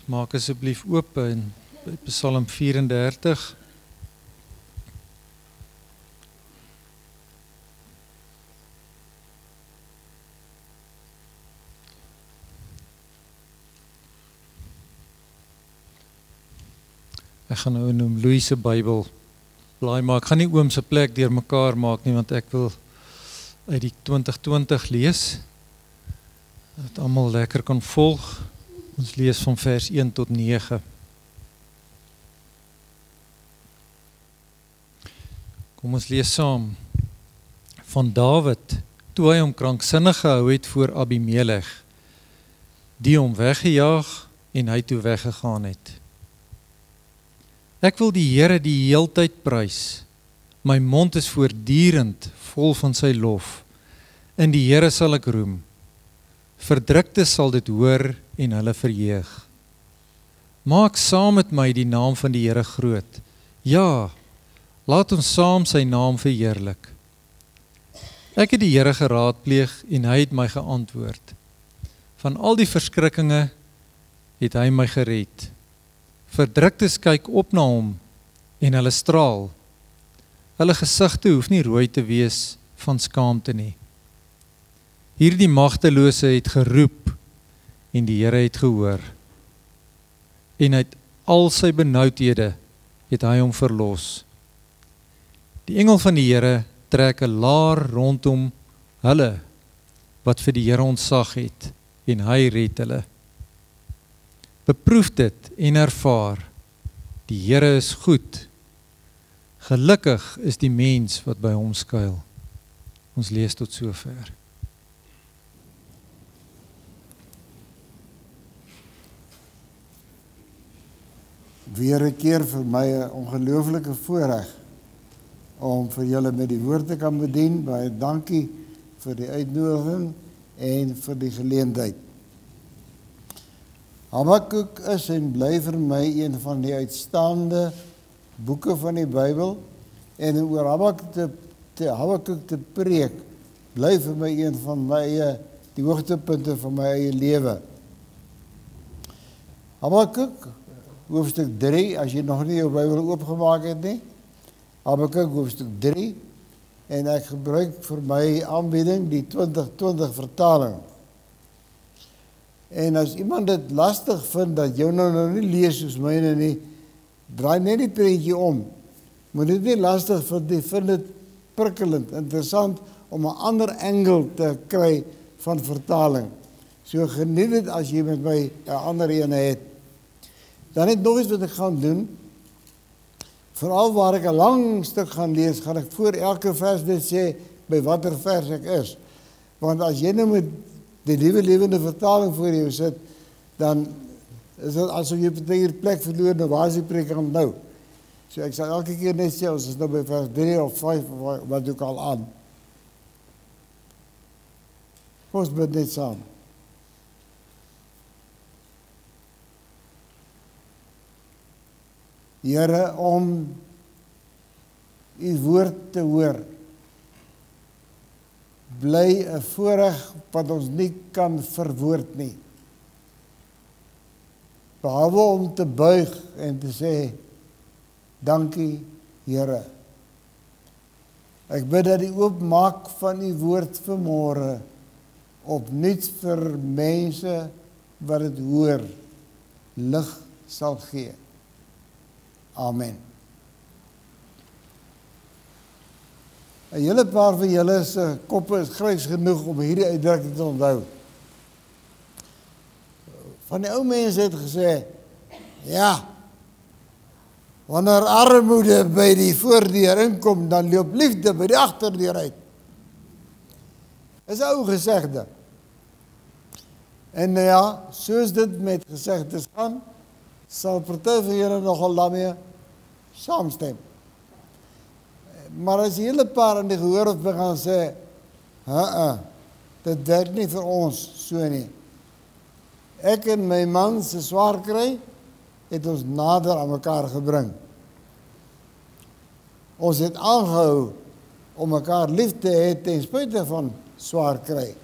Maak asseblief oop in Psalm 34. Ek gaan nou in oom Louis se Bybel blaai, maar ek gaan nie oom se plek deur mekaar maak nie, want ek wil uit die 2020 lees, dat almal lekker kan volg. Ons lees van vers 1 tot 9. Kom ons lees saam. Van Dawid, toe hy hom kranksinnig gehou het voor Abimelech, die hom weggejaag en hy toe weggegaan het. Ek wil die Here die heeltyd prys. My mond is voortdurend vol van sy lof. In die Here sal ek roem. Verdruktes sal dit hoor en hulle verheug. Maak saam met my die naam van die Here groot. Ja, laat ons saam sy naam verheerlik. Ek het die Here geraadpleeg en hy het my geantwoord. Van al die verskrikkinge het hy my gered. Verdruktes kyk op na hom en hulle straal. Hulle gesigte hoef nie rooi te wees van skaamte nie. Hierdie magtelose het geroep en die Here het gehoor. En uit al sy benoudhede het hy hom verlos. Die engel van die Here trek 'n laar rondom hulle wat vir die Here ontzag het en hy red hulle. Beproef dit en ervaar, die Here is goed. Gelukkig is die mens wat by hom skuil. Ons lees tot sover. Weer 'n keer vir my 'n ongelooflike voorreg om vir julle met die woord te kan bedien. Baie dankie vir die uitnodiging en vir die geleentheid. Habakuk is en bly vir my een van die uitstaande boeke van die Bybel, en oor Habakuk te preek bly vir my een van die hoogtepunte van my eie lewe. Habakuk hoofstuk 3, as jy nog nie jou Bybel oopgemaak het nie, Habakuk hoofstuk 3, en ek gebruik vir my aanbieding die 2020 vertaling. En as iemand dit lastig vind dat jou nou nie lees soos myne nie, draai net die prentjie om. Moet dit nie lastig vind nie, vind dit prikkelend, interessant om 'n ander angle te kry van vertaling. So geniet dit as jy met my 'n ander ene het. Dan net nog iets wat ek gaan doen. Veral waar ek 'n lang stuk gaan lees, gaan ek voor elke vers net sê by watter vers ek is. Want as jy nou met die Nuwe Lewende Vertaling voor jou sit, dan is dit asof jy hier plek verloor, nou waar is die predikant nou? So ek sal elke keer net sê, ons is nou by vers 3 of 5, of wat ook al aan. Ons bid net saam. Here, om u woord te hoor, bly 'n voorreg wat ons nie kan verwoord nie. Behalwe om te buig en te sê, dankie Here. Ek bid dat die oopmaak van u woord vanmôre opnuut vir mense wat dit hoor, lig sal gee. Amen. 'n Hele paar van julle se koppe is grys genoeg om hierdie uitdrukking te onthou. Van die ou mense het gesê, ja, wanneer armoede by die voordeur inkom, dan loop liefde by die agterdeur uit. Is 'n ou gesegde. En ja, soos dit met gesegdes gaan, sal party van julle nogal daarmee saamstem. Maar as die hele paar in die gehoor of gaan sê, dit werk nie vir ons so nie. Ek en my man se swaar kry, het ons nader aan mekaar gebring. Ons het aangehou om mekaar lief te hê ten spyte van swaar kry.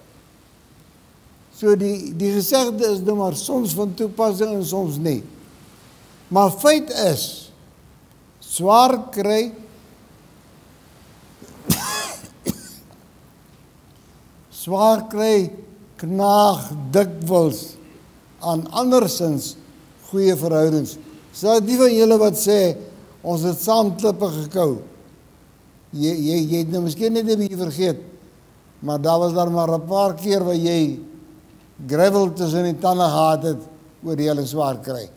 So die gesegde is nou maar soms van toepassing en soms nie. Maar feit is, swaar kry, knaag dikwels aan andersins goeie verhoudings. So die van julle wat sê, ons het saam klippe gekou. Jy het nou miskien net 'n bietjie vergeet, maar daar was daar maar 'n paar keer waar jy gravel tussen die tande gehad het oor die hele swaar kry.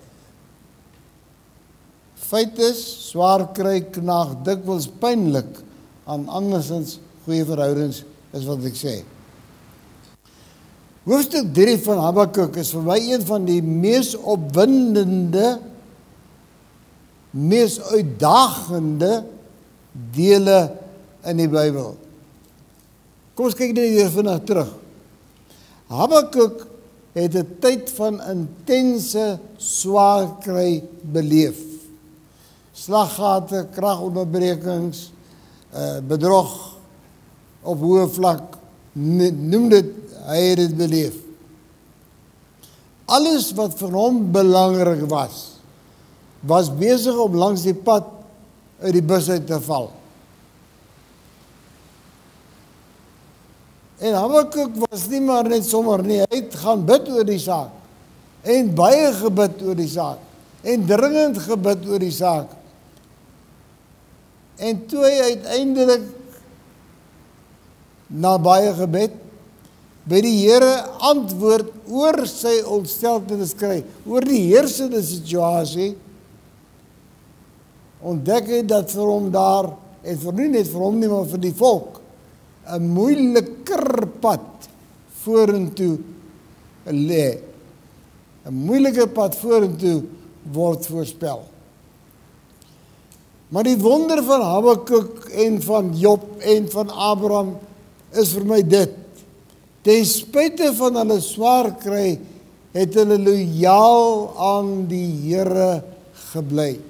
Feit is, swaar kry knaag dikwels pynlik aan andersins goeie verhoudings, is wat ek sê. Hoofstuk 3 van Habakuk is vir my een van die mees opwindende, mees uitdagende dele in die Bybel. Kom ons kyk net hier vandag terug. Habakuk het 'n tyd van intense swaar kry beleef. Slaggate, kragonderbrekings, bedrog op hoë vlak, noem dit, hy het dit beleef. Alles wat vir hom belangrik was besig om langs die pad uit die bus uit te val. En Habakuk was nie maar net sommer nie, hy het gaan bid oor die saak, en baie gebid oor die saak, en dringend gebid oor die saak. En toe hy uiteindelik, na baie gebed, by die Here antwoord oor sy ontsteltenis kry, oor die heersende situasie, ontdek hy dat vir hom daar, en vir nie net vir hom nie, maar vir die volk, 'n moeiliker pad vorentoe lê. 'n moeiliker pad vorentoe word voorspel. Maar die wonder van Habakuk en van Job en van Abraham is vir my dit. Ten spyte van hulle swaar kry, het hulle loyaal aan die Here gebly.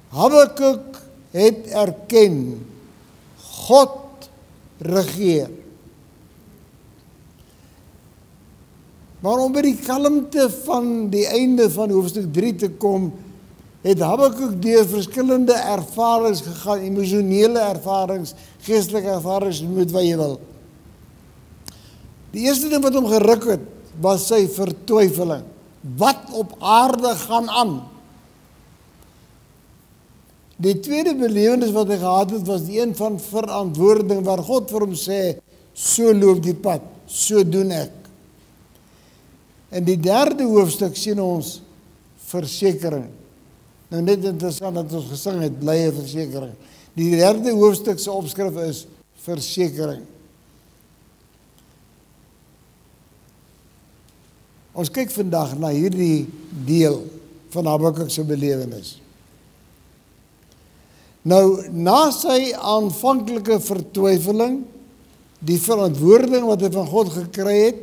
Habakuk het erken, God regeer. Maar om by die kalmte van die einde van hoofstuk 3 te kom, het Habakuk deur verskillende ervarings gegaan, emosionele ervarings, geestelike ervarings, noem dit wat jy wil. Die eerste ding wat hom geruk het, was sy vertwyfeling. Wat op aarde gaan aan? Die tweede belewenis wat hy gehad het, was die een van verantwoording, waar God vir hom sê, so loop die pad, so doen ek. En die derde hoofstuk sien ons versekering. Nou net interessant dat ons gesing het, blye versekering. Die derde hoofstuk se opskrif is versekering. Ons kyk vandag na hierdie deel van Habakuk se belewenis. Nou, na sy aanvanklike vertwyfeling, die verantwoording wat hy van God gekry het,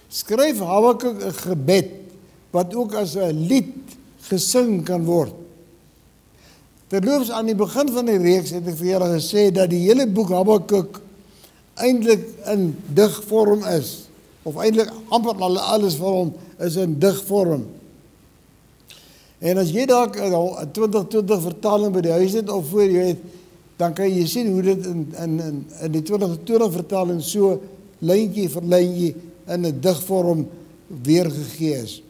skryf Habakuk 'n gebed, wat ook as 'n lied gesing kan word. Terloops, aan die begin van die reeks het ek vir julle gesê, dat die hele boek Habakuk eintlik in digvorm is, of eintlik amper alles vir hom is in digvorm. En as jy dalk 'n 2020 vertaling by die huis het of voor jy het, dan kan jy sien hoe dit in die 2020 vertaling so lyntjie vir lyntjie in 'n digvorm weergegee is.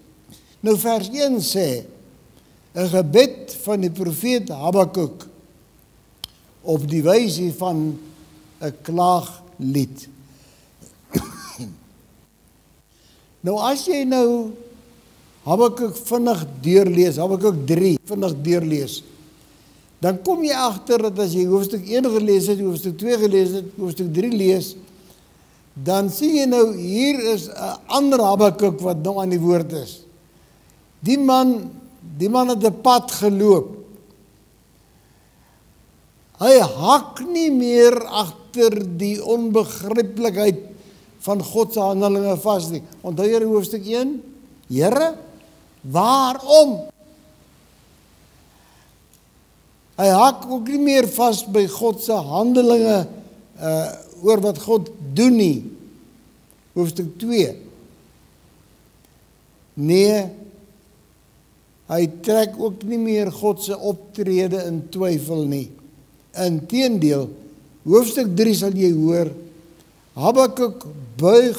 Nou vers 1 sê, 'n gebed van die profeet Habakuk op die wyse van 'n klaaglied. Nou as jy nou Habakuk vinnig deurlees, Habakuk 3 vinnig deurlees, dan kom jy agter dat as jy hoofstuk 1 gelees het, hoofstuk 2 gelees het, hoofstuk 3 lees, dan sien jy nou, hier is 'n ander Habakuk wat nou aan die woord is. Die man het 'n pad geloop. Hy hak nie meer agter die onbegryplikheid van God se handelinge vas nie. Onthou jy hoofstuk 1? Here, waarom? Hy hak ook nie meer vas by God se handelinge oor wat God doen nie. Hoofstuk 2. Nee, hy trek ook nie meer God se optrede in twyfel nie. Inteendeel, hoofstuk 3 sal jy hoor, Habakuk buig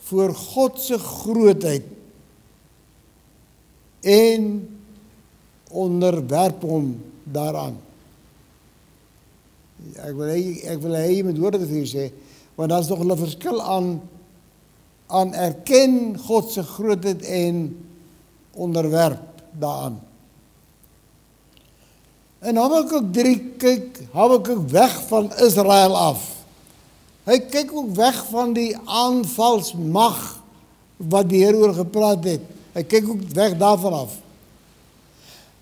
voor God se grootheid en onderwerp hom daaraan. Ek wil hy met woorde vir jou sê, want daar is nog 'n verskil aan erken God se grootheid en onderwerp daaraan. In Habakuk 3 kyk Habakuk weg van Israel af. Hy kyk ook weg van die aanvalsmag wat die Here oor gepraat het. Hy kyk ook weg daarvan af.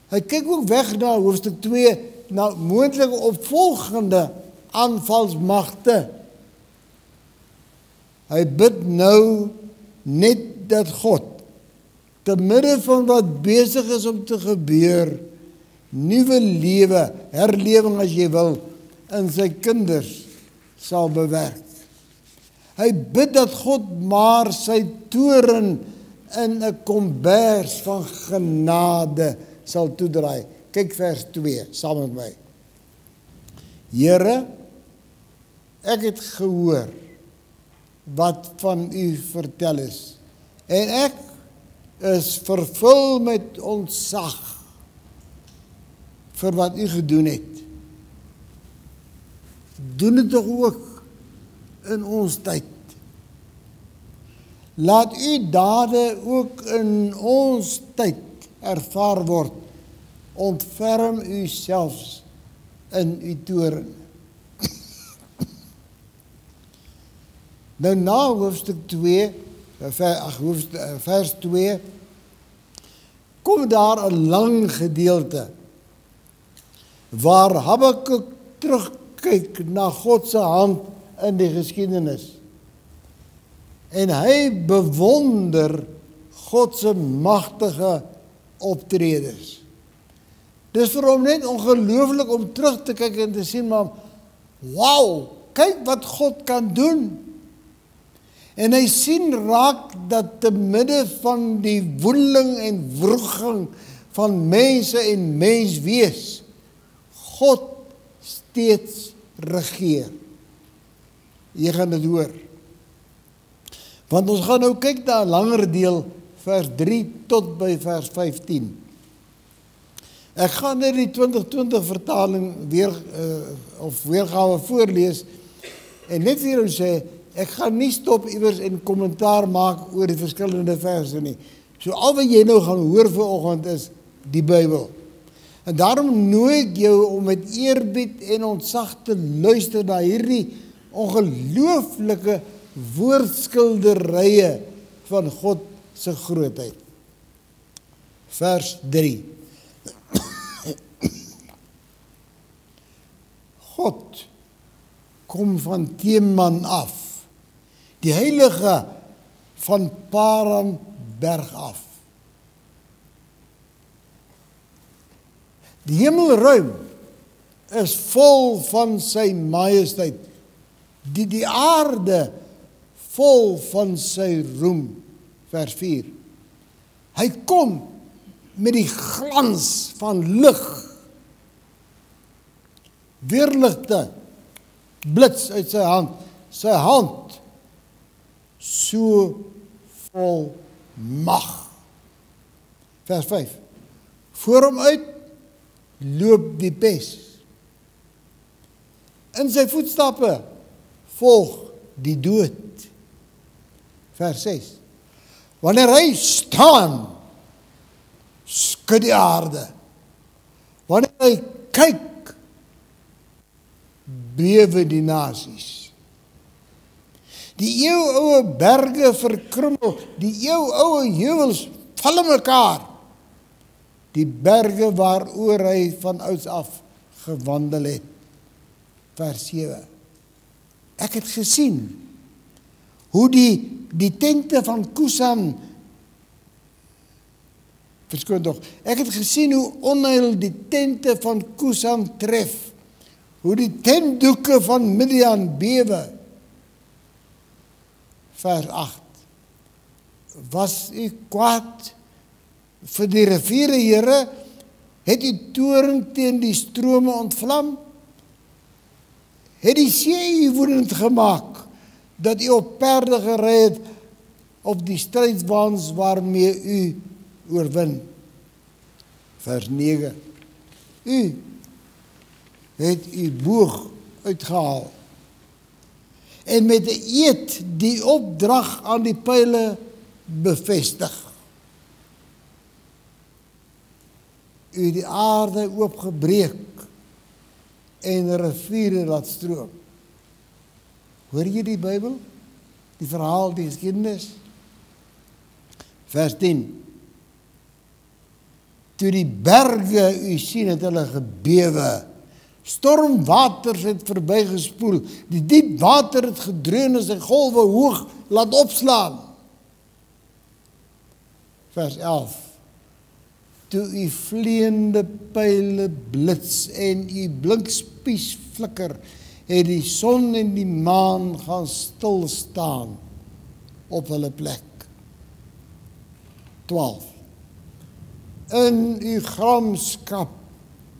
Hy kyk ook weg na hoofstuk 2, na moontlike opvolgende aanvalsmagte. Hy bid nou net dat God, te midde van wat besig is om te gebeur, nuwe lewe, herlewing as jy wil, in sy kinders sal bewerk. Hy bid dat God maar sy toren in 'n kombers van genade sal toedraai. Kyk vers 2, saam met my. Here, ek het gehoor wat van u vertel is, en ek is vervul met ontzag vir wat u gedoen het. Doen dit tog ook in ons tyd. Laat u dade ook in ons tyd ervaar word. Ontferm u selfs in u toren. Nou na hoofstuk 2, vers 2, kom daar 'n lang gedeelte waar Habakuk terugkyk na God se hand in die geskiedenis. En hy bewonder God se magtige optredes. Dis vir hom net ongelooflik om terug te kyk en te sien, maar wow, kyk wat God kan doen. En hy sien raak dat te midde van die woeling en wroging van mense en menswees, God steeds regeer. Jy gaan dit hoor. Want ons gaan nou kyk na 'n langer deel, vers 3 tot by vers 15. Ek gaan net die 2020 vertaling weergawe voorlees, en net vir jou sê, ek gaan nie stop iewers en kommentaar maak oor die verskillende verse nie. So al wat jy nou gaan hoor vanoggend is die Bybel. En daarom nooi ek jou om met eerbied en ontzag te luister na hierdie ongelooflike woordskilderye van God se grootheid. Vers 3. God kom van Teman af, die heilige van Paran berg af. Die hemelruim is vol van sy majesteit, die aarde vol van sy roem. Vers 4. Hy kom met die glans van lig, weerligte blits uit sy hand so vol mag. Vers 5. Voor hom uit loop die pes. In sy voetstappe volg die dood. Vers 6. Wanneer hy staan, skud die aarde. Wanneer hy kyk, bewe die nasies. Die eeuoue berge verkrummel, die eeuoue heuwels val in mekaar. Die berge waaroor hy van ouds af gewandel het. Vers 7. Ek het gesien hoe die tente van Kushan, verskoon tog, ek het gesien hoe onheil die tente van Kushan tref, hoe die tentdoeke van Midian bewe. Vers 8. Was u kwaad vir die riviere, Here? Het u toorn teen die strome ontvlam? Het die see u woedend gemaak, dat u op perde gery het op die strijdwaans waarmee u oorwin? Vers 9. U het u boog uitgehaal en met 'n eed die opdrag aan die pyle bevestig. U het die aarde oopgebreek en riviere laat stroom. Hoor jy die Bybel? Die verhaal, die geskiedenis? Vers 10. Toe die berge u sien, het hulle gebewe. Stormwaters het verbygespoel. Die diep water het gedreun en sy golwe hoog laat opslaan. Vers 11. Toe u vleiende pyle blits en u blinkspies flikker, het die son en die maan gaan stil staan op hulle plek. 12. In u gramskap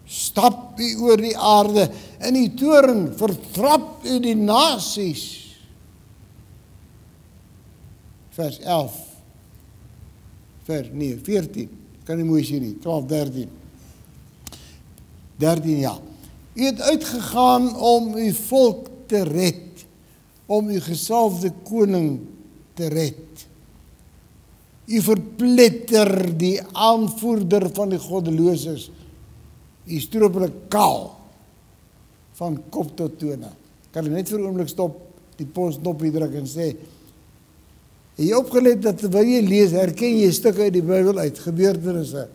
stap u oor die aarde, in u toorn vertrap u die nasies. Vers 11. Vers 14. Kan nie mooi sien nie. 12, 13. 13, ja. U het uitgegaan om uw volk te red, om uw gezalfde koning te red. U verpletter die aanvoerder van die goddelooses. U stroop hulle kaal van kop tot tone. Kan ek net vir 'n oomblik stop, die posknopie druk en sê, het jy opgelet dat terwyl jy lees, herken jy stukke uit die Bybel uit, gebeurtenisse.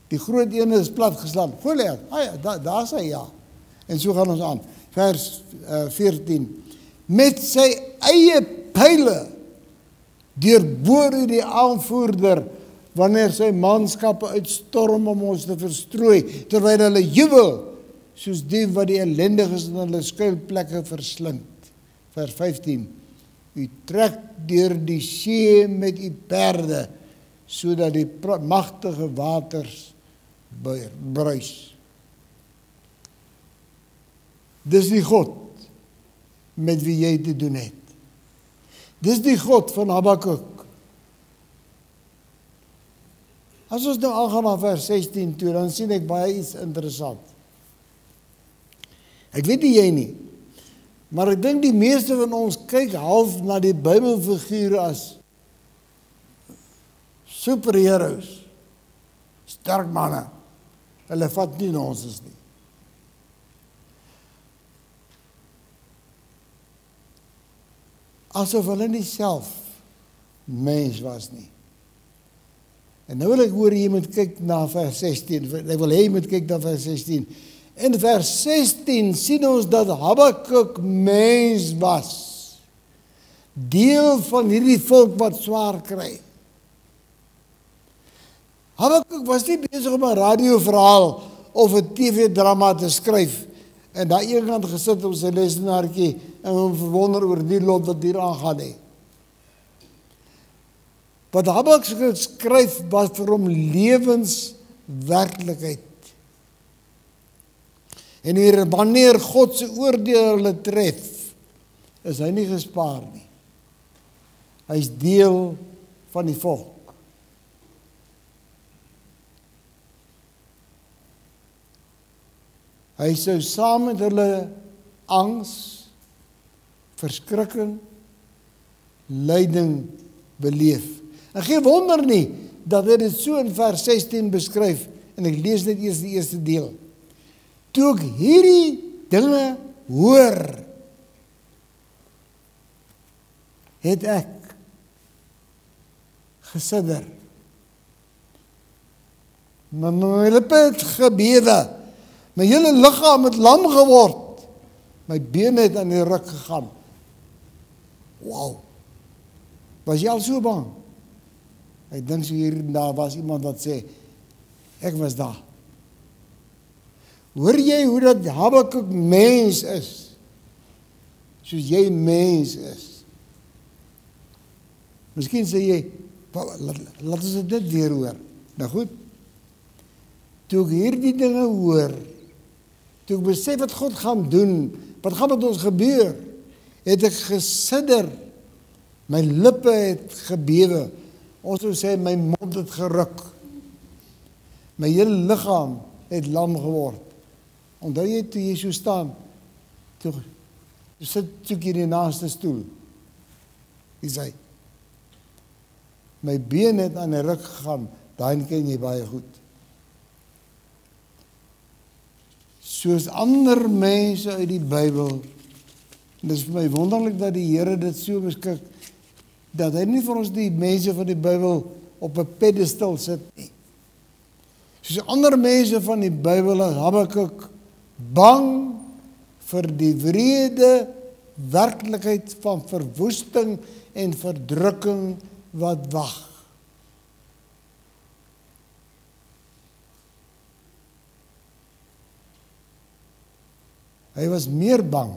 Die groot ene is platgeslaan. Goliat, ja, daar is hy, ja. En so gaan ons aan. Vers 14. Met sy eie pyle deurboor hy die aanvoerder wanneer sy manskappe uitstorm om ons te verstrooi, terwyl hulle jubel, soos die wat die ellendiges in hulle skuilplekke verslind. Vers 15. U trek deur die see met u perde, sodat die magtige waters bruis. Dis die God met wie jy te doen het. Dis die God van Habakuk. As ons nou aangaan na vers 16 toe, dan sien ek baie iets interessant. Ek weet nie jy nie, maar ek dink die meeste van ons kyk half na die Bybelfigure as superheroes, sterk manne. Hulle vat nie nonsens nie. Asof hulle nie self mens was nie. En nou wil ek hoor jy moet kyk na vers 16. Ek wil hê jy moet kyk na vers 16. In vers 16 sien ons dat Habakuk mens was. Deel van hierdie volk wat swaar kry. Habakuk was nie besig om 'n radioverhaal of 'n TV-drama te skryf en daar eenkant gesit op sy lesenaartjie en hom verwonder oor die lot wat hier aangaan nie. Wat Habakuk skryf was vir hom lewenswerklikheid. En hier, wanneer God se oordeel hulle tref, is hy nie gespaar nie. Hy is deel van die volk. Hy sou saam met hulle angs, verskrikking, lyding beleef. En geen wonder nie dat hy dit so in vers 16 beskryf, en ek lees net eers die eerste deel. Toe ek hierdie dinge hoor, het ek gesidder. My lippe het gebewe. My hele liggaam het lam geword. My bene het aan die ruk gegaan. Wow. Was jy al so bang? Ek dink so hier en daar was iemand wat sê, ek was daar. Hoor jy hoe dat Habakuk mens is? Soos jy mens is. Miskien sê jy, laat ons dit weer hoor. Nou goed, toe ek hierdie dinge hoor, toe ek besef wat God gaan doen, wat gaan met ons gebeur, het ek gesidder, my lippe het gebewe, ons sou sê my mond het geruk, my hele liggaam het lam geword. Onthou jy toe jy so staan, toe sit ek hier in die naaste stoel, hy sê, my been het aan die ruk gegaan, daai ken jy baie goed. Soos ander mense uit die Bybel, en dit is vir my wonderlik dat die Here dit so beskik, dat hy nie vir ons die mense van die Bybel op 'n pedestal sit nie. Soos ander mense van die Bybel is Habakuk bang vir die wrede werklikheid van verwoesting en verdrukking wat wag. Hy was meer bang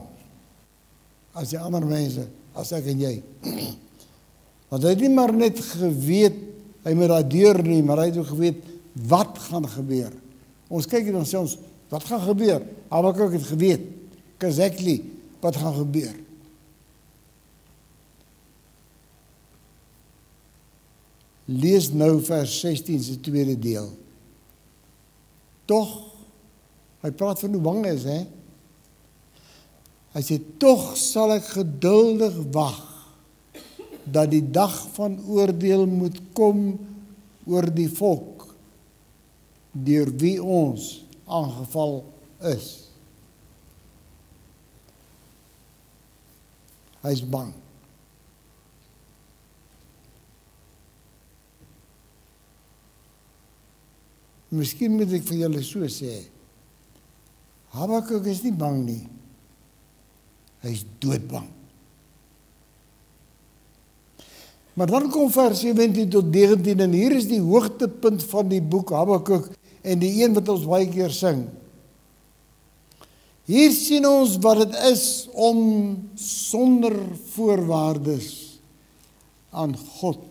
as die ander mense, as ek en jy. Want hy het nie maar net geweet, hy moet daar deur nie, maar hy het ook geweet, wat gaan gebeur. Ons kyk en ons sê ons, wat gaan gebeur? Habakuk het geweet, exactly, wat gaan gebeur. Lees nou vers 16 se tweede deel. Tog, hy praat van hoe bang hy is, hè? Hy sê, tog sal ek geduldig wag, dat die dag van oordeel moet kom oor die volk, deur wie ons aangeval is. Hy is bang. Miskien moet ek vir julle so sê, Habakuk is nie bang nie, hy is doodbang. Maar dan kom vers 17 tot 19 en hier is die hoogtepunt van die boek Habakuk en die een wat ons baie keer sing. Hier sien ons wat dit is om sonder voorwaardes aan God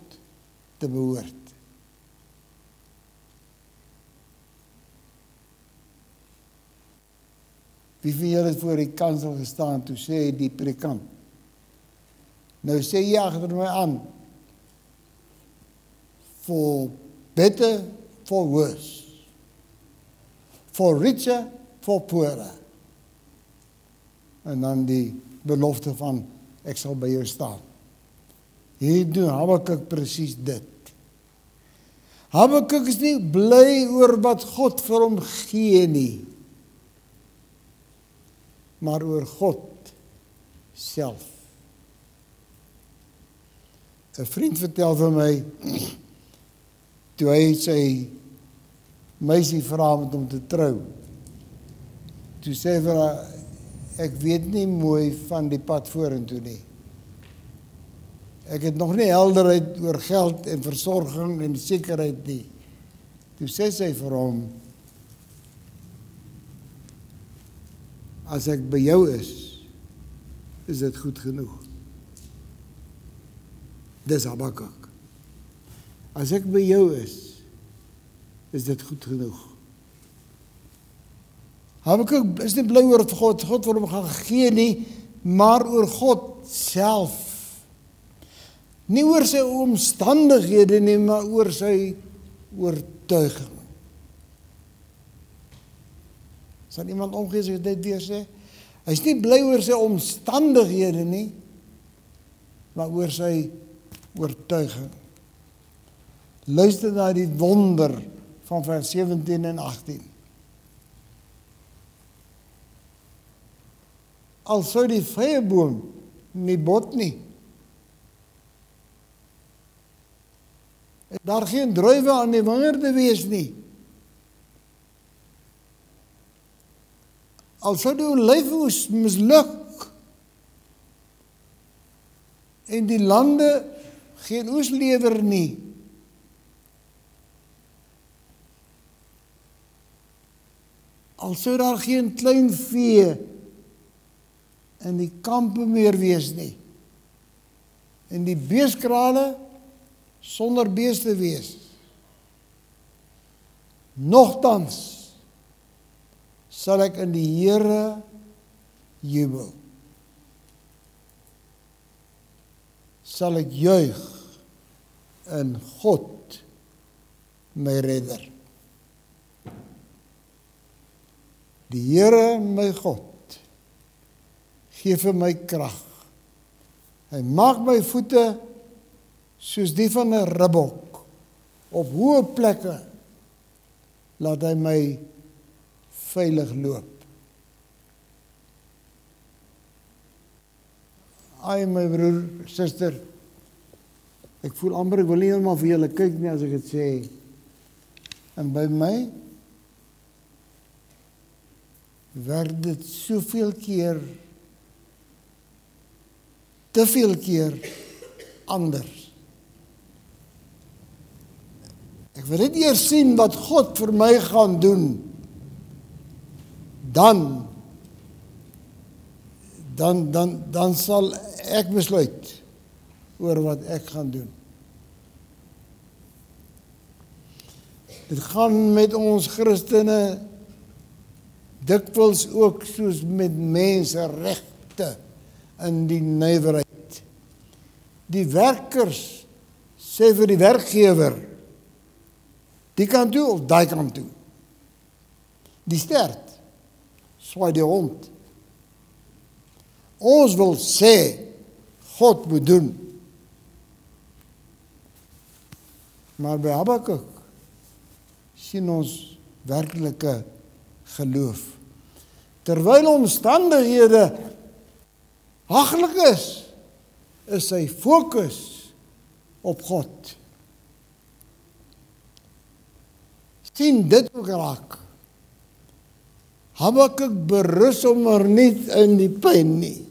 te behoort. Wie van julle het voor die kansel gestaan, toe sê die predikant, nou sê jy agter my aan, for better, for worse, for richer, for poorer. En dan die belofte van, ek sal by jou staan. Hier doen Habakuk presies dit. Habakuk is nie bly oor wat God vir hom gee nie, maar oor God self. 'n vriend vertel vir my, toe hy sy meisie vra om hom te trou, toe sê hy vir haar, ek weet nie mooi van die pad vorentoe nie. Ek het nog nie helderheid oor geld en versorging en sekerheid nie. Toe sê sy vir hom, as ek by jou is dit goed genoeg. Dis Habakuk. As ek by jou is dit goed genoeg. Habakuk is nie bly oor God vir hom gaan gee nie, maar oor God self. Nie oor sy omstandighede nie, maar oor sy oortuiging. Sal iemand omgee as ek dit weer sê? Hy is nie bly oor sy omstandighede nie, maar oor sy oortuiging. Luister na die wonder van vers 17 en 18. Al sou die vyeboom nie bot nie, en daar geen druiwe aan die wingerde wees nie, al sou die olyfoes misluk en die lande geen oes lewer nie, al sou daar geen klein vee in die kampe meer wees nie, en die beeskrale sonder beeste wees. Nogtans sal ek in die Here jubel. Sal ek juig in God, my redder. Die Here, my God, gee vir my krag. Hy maak my voete soos die van 'n ribbok. Op hoë plekke laat hy my veilig loop. Ai, my broer, suster, ek voel amper, ek wil nie helemaal vir julle kyk nie as ek het sê. En by my werd dit soveel keer, te veel keer anders. Ek wil net eers sien wat God vir my gaan doen. Dan sal ek besluit oor wat ek gaan doen. Dit gaan met ons Christene dikwels ook soos met menseregte in die nywerheid. Die werkers sê vir die werkgewer, die kant toe of daai kant toe. Die stert swaai die hond. Ons wil sê, God moet doen. Maar by Habakuk sien ons werklike geloof. Terwyl omstandighede haglik is sy fokus op God. Sien dit ook raak. Habakuk berus sommer nie in die pyn nie.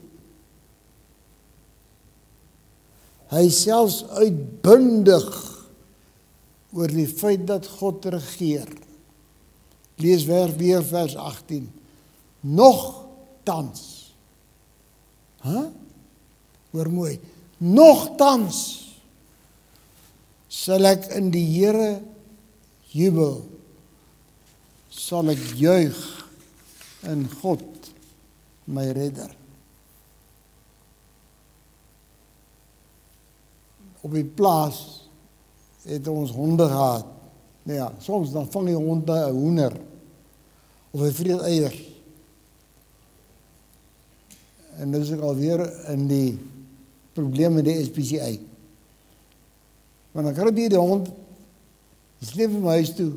Hy selfs uitbundig oor die feit dat God regeer. Lees weer vers 18. Nogtans. Hoor mooi. Nogtans sal ek in die Here jubel. Sal ek juig in God, my redder. Op die plaas het ons honde gehad. Nou ja, soms dan vang die honde 'n hoender of 'n vreet eiers. En nou is ek alweer in die probleem met die SPCA. Want dan kry jy die hond, die sleep in my huis toe,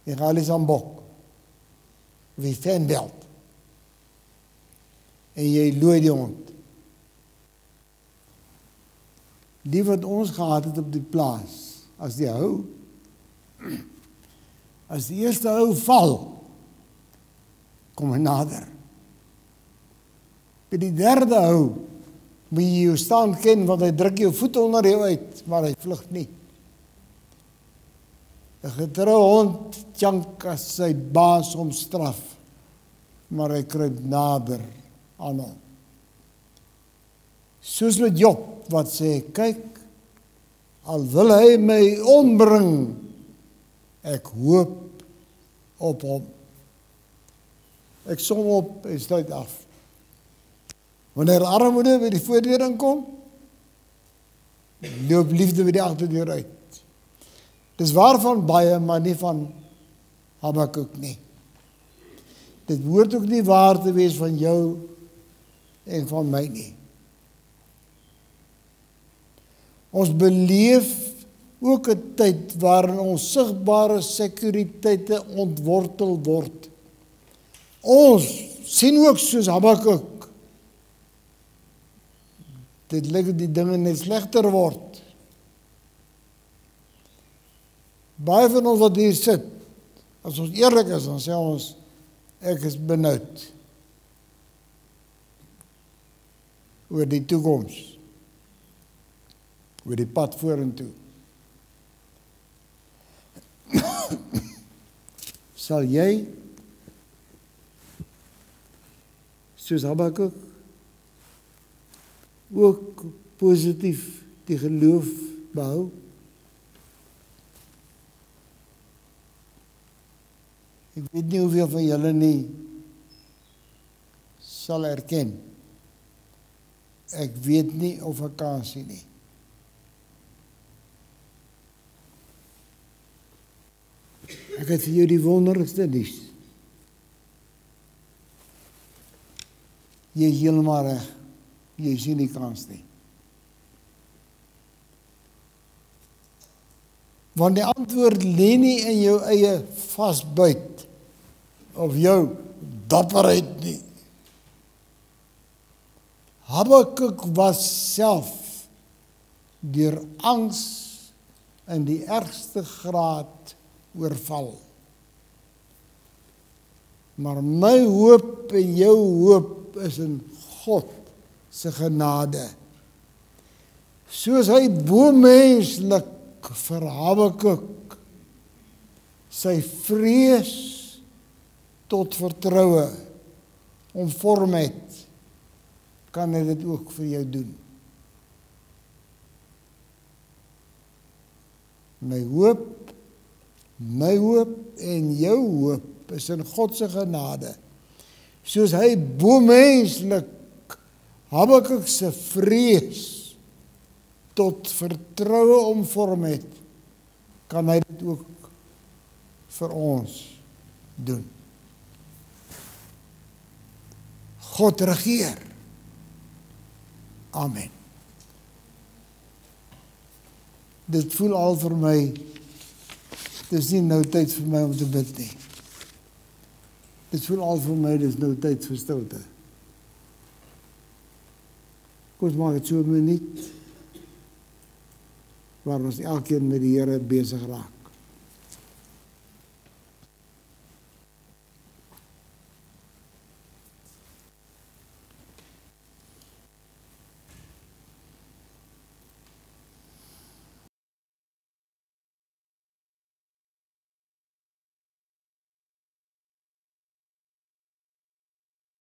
en gaan hulle aan bok, of die fanbelt, en jy looi die hond. Die wat ons gehad het op die plaas, as die hou, as die eerste hou val, kom hy nader. By die derde hou, moet jy jou staan ken, want hy druk jou voet onder jou uit, maar hy vlug nie. 'n getroue hond jank as sy baas hom straf, maar hy kruip nader aan hom. Soos met Job, wat sê, kyk, al wil hy my ombring, ek hoop op hom. Ek som op en sluit af. Wanneer armoede by die voordeur inkom, loop liefde by die agterdeur uit. Dis waar van baie, maar nie van Habakuk nie. Dit hoort ook nie waar te wees van jou en van my nie. Ons beleef ook 'n tyd waarin ons sigbare sekuriteite ontwortel word. Ons sien ook soos Habakuk, dit lyk die dinge net slegter word. Baie van ons wat hier sit, as ons eerlik is, dan sê ons, ek is benoud oor die toekoms, oor die pad vorentoe. Sal jy, soos Habakuk, ook positief die geloof behou. Ek weet nie hoeveel van julle nie sal erken. Ek weet nie of ek kan sien nie. Ek het vir jou die wonderlikste nuus. Jy is heeltemal reg. Jy sien nie kans nie. Want die antwoord lê nie in jou eie vasbyt of jou dapperheid nie. Habakuk was self deur angs in die ergste graad oorval. Maar my hoop en jou hoop is in God se genade. Soos hy bo-menslik vir Habakuk sy vrees tot vertroue omvorm het, kan hy dit ook vir jou doen. My hoop en jou hoop is in God se genade. Soos hy bo-menslik Habakuk se vrees tot vertroue omvorm het, kan hy dit ook vir ons doen. God regeer. Amen. Dit voel al vir my, dit is nie nou tyd vir my om te bid nie. Dit voel al vir my, dit is nou tyd vir stilte. Kom ons maak het so 'n minuut, waar ons elkeen met die Here besig raak.